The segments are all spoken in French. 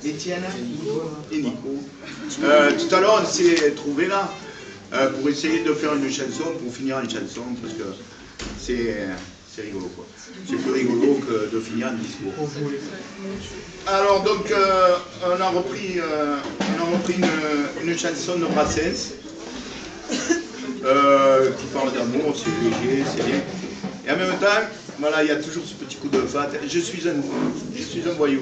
Étienne et Nico. Tout à l'heure, on s'est trouvés là pour essayer de faire une chanson, pour finir une chanson, parce que c'est rigolo quoi. C'est plus rigolo que de finir un discours. Alors donc, on a repris une chanson de Brassens qui parle d'amour, c'est léger, c'est bien. Et en même temps, voilà, il y a toujours ce petit coup de fat. Je suis un voyou.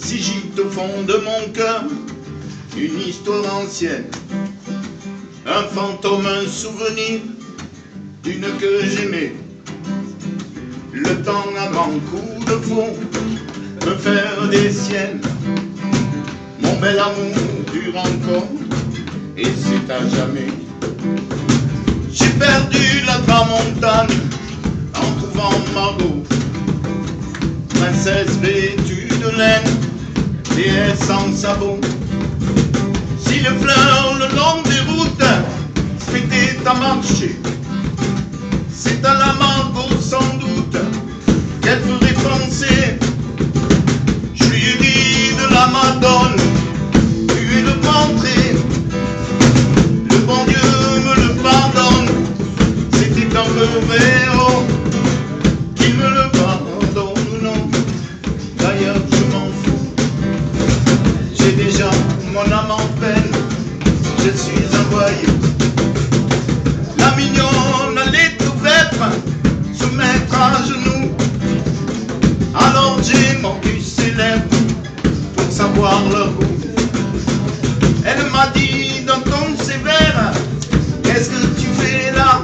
Si gîte au fond de mon cœur une histoire ancienne, un fantôme, un souvenir d'une que j'aimais. Le temps à grands coups de fond me faire des siennes. Mon bel amour dure encore et c'est à jamais. J'ai perdu la tramontane en trouvant Margot, princesse vêtue de laine, déesse sans sabot. Si les fleurs le long des routes se mettaient à marcher, c'est à la Margot sans doute qu'elle ferait penser. Je lui ai dit de la Madone, tu es le ventré. Le bon Dieu me le pardonne, c'était un mauvais héros. Qu'il me le pardonne ou non, d'ailleurs je m'en fous. J'ai déjà mon âme en peine, je suis un voyou. La mignonne allait tout faire, se mettre à genoux. Alors j'ai mordu ses lèvres pour savoir leur goût. Elle m'a dit d'un ton sévère, qu'est-ce que tu fais là?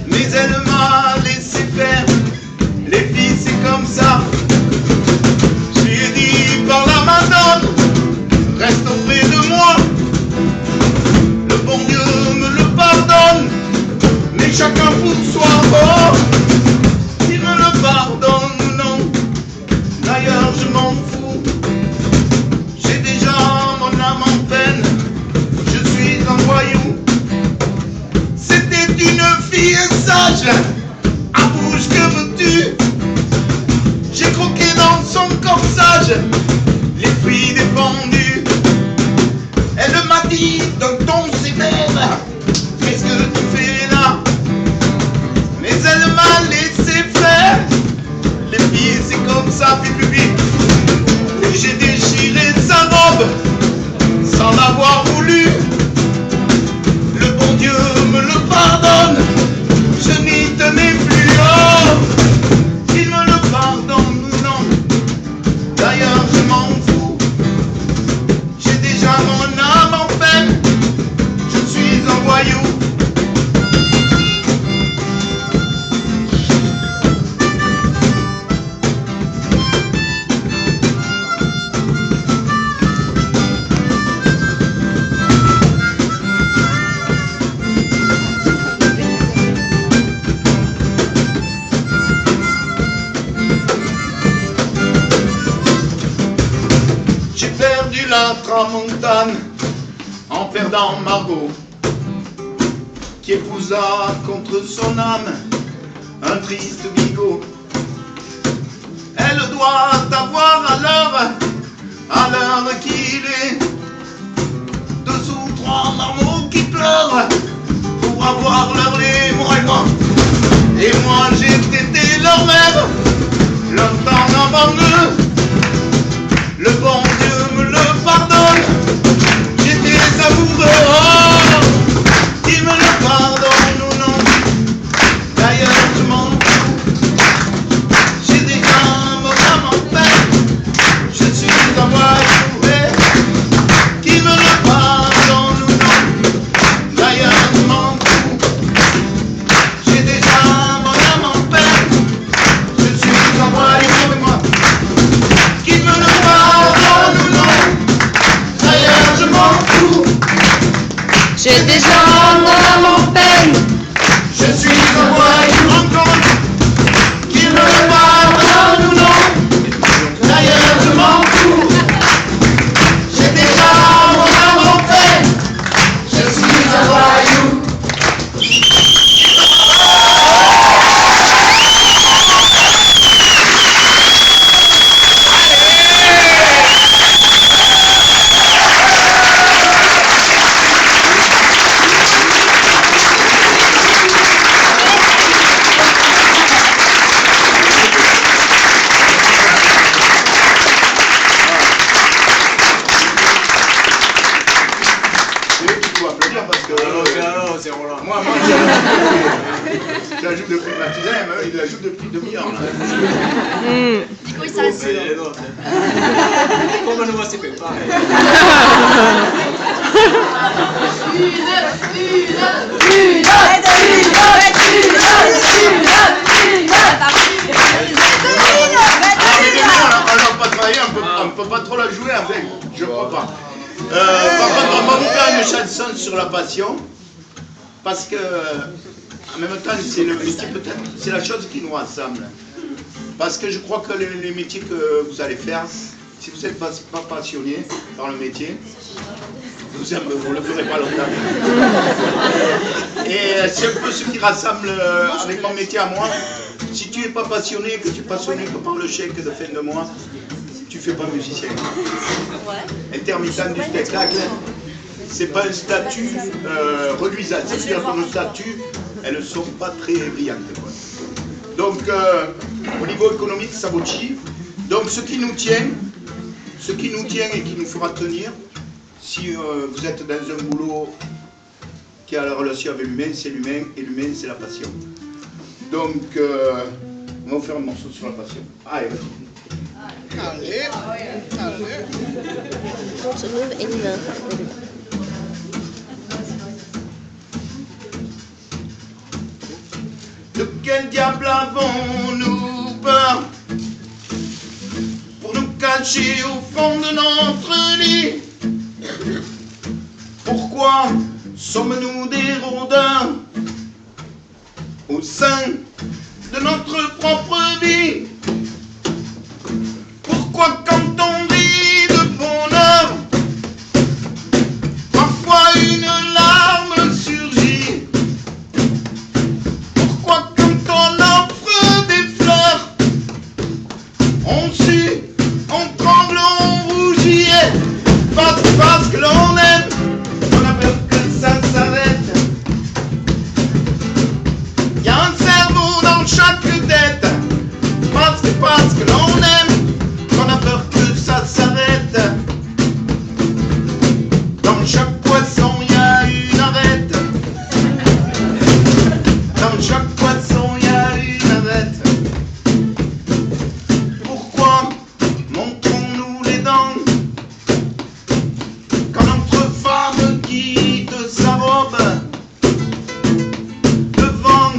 Mais elle m'a laissé faire, les filles c'est comme ça. Je lui ai dit par la Madone, reste auprès de moi. Le bon Dieu me le pardonne, mais chacun pour soi. Oh, il me le pardonne ou non, d'ailleurs je m'en fous. J'ai déjà mon âme en peine, je suis un voyou. C'était une fille sage, à bouche que veux-tu. J'ai croqué dans son corsage les fruits défendus. Elle m'a dit d'un ton sévère, qu'est-ce que tu fais là? Mais elle m'a laissé faire, les filles c'est comme ça, pipi. Et j'ai déchiré sa robe sans l'avoir voulu. Le bon Dieu me le pardonne, je n'y tenais plus. Oh, il me le pardonne ou non, d'ailleurs je m'en fous. J'ai déjà mon âme en peine, je suis un voyou. J'ai perdu la tramontane en perdant Margot, qui épousa contre son âme un triste bigot. Elle doit avoir à l'heure qu'il est, 2 ou 3 marmots qui pleurent pour avoir leur lait, moi. Et moi j'ai été leur mère, longtemps avant eux. Le bon Dieu me le pardonne, j'étais amoureux. Oh, il me le pardonne ou non, d'ailleurs je m'en fous. J'ai déjà mon âme en peine, je suis il la joue depuis demi-heure. Dico i sensi. Come non si prepara? On ne peut pas trop la jouer avec, je crois pas. Par contre, on va vous faire une chanson sur la passion, parce que en même temps, c'est le métier peut-être, c'est la chose qui nous rassemble. Parce que je crois que les métiers que vous allez faire, si vous n'êtes pas passionné par le métier, vous ne le ferez pas longtemps. Et c'est un peu ce qui rassemble avec mon métier à moi. Si tu n'es pas passionné, que tu es passionné que par le chèque de fin de mois, tu ne fais pas musicien. Intermittent du spectacle, c'est pas un statut reluisant. C'est-à-dire que nos statuts, elles ne sont pas très brillantes. Quoi. Donc, au niveau économique, ça vaut chiffre. Donc, ce qui nous tient et qui nous fera tenir, si vous êtes dans un boulot qui a la relation avec l'humain, c'est l'humain, et l'humain, c'est la passion. Donc, on va vous faire un morceau sur la passion. Allez, Ce move in the... De quel diable avons-nous peur pour nous cacher au fond de notre lit? Pourquoi sommes-nous des rôdeurs au sein de notre propre vie? Pourquoi quand on rit de bonheur, parfois une larme surgit? Pourquoi quand on offre des fleurs, on sue, on tremble, on rougit? Parce que l'on aime, on a peur que ça s'arrête. Y a un cerveau dans chaque tête. Parce que l'on aime, on a peur que ça s'arrête. Dans chaque poisson y a une arête. Dans chaque poisson y a une arête. Pourquoi montrons-nous les dents quand notre femme quitte sa robe devant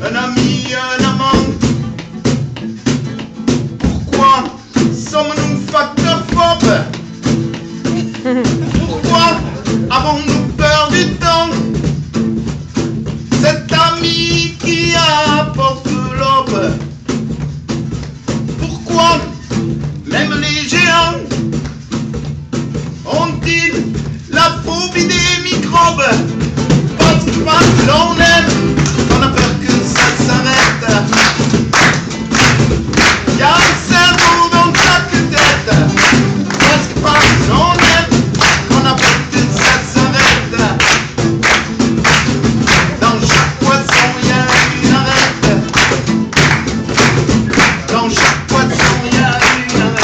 un ami, un amant? Pourquoi sommes-nous factophobes? Pourquoi avons-nous peur du temps? Cet ami qui apporte l'aube. Pourquoi même les géants ont-ils la phobie des microbes? Parce que l'on aime, on a peur que ça s'arrête. Y a un cerveau dans chaque tête. Parce que l'on aime, on a peur que ça s'arrête. Dans chaque poisson y a une arête. Dans chaque poisson y a une arête.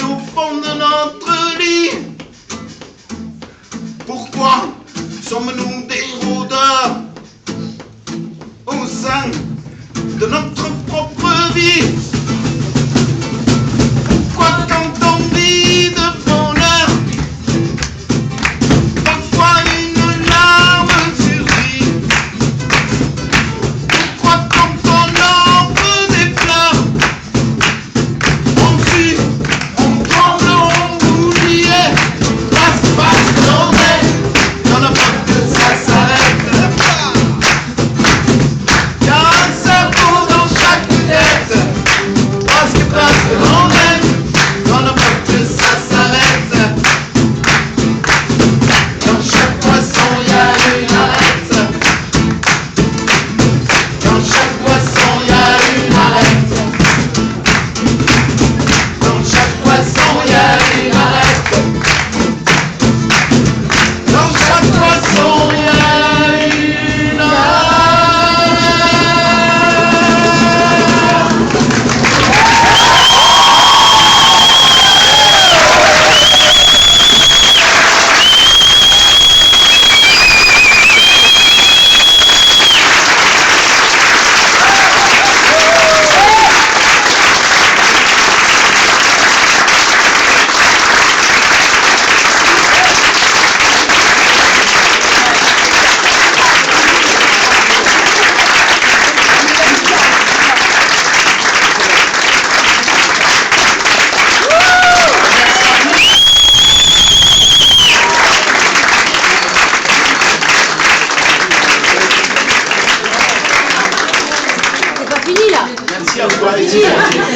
Au fond de notre lit. Pourquoi sommes-nous des rôdeurs au sein de notre propre vie? pas ici.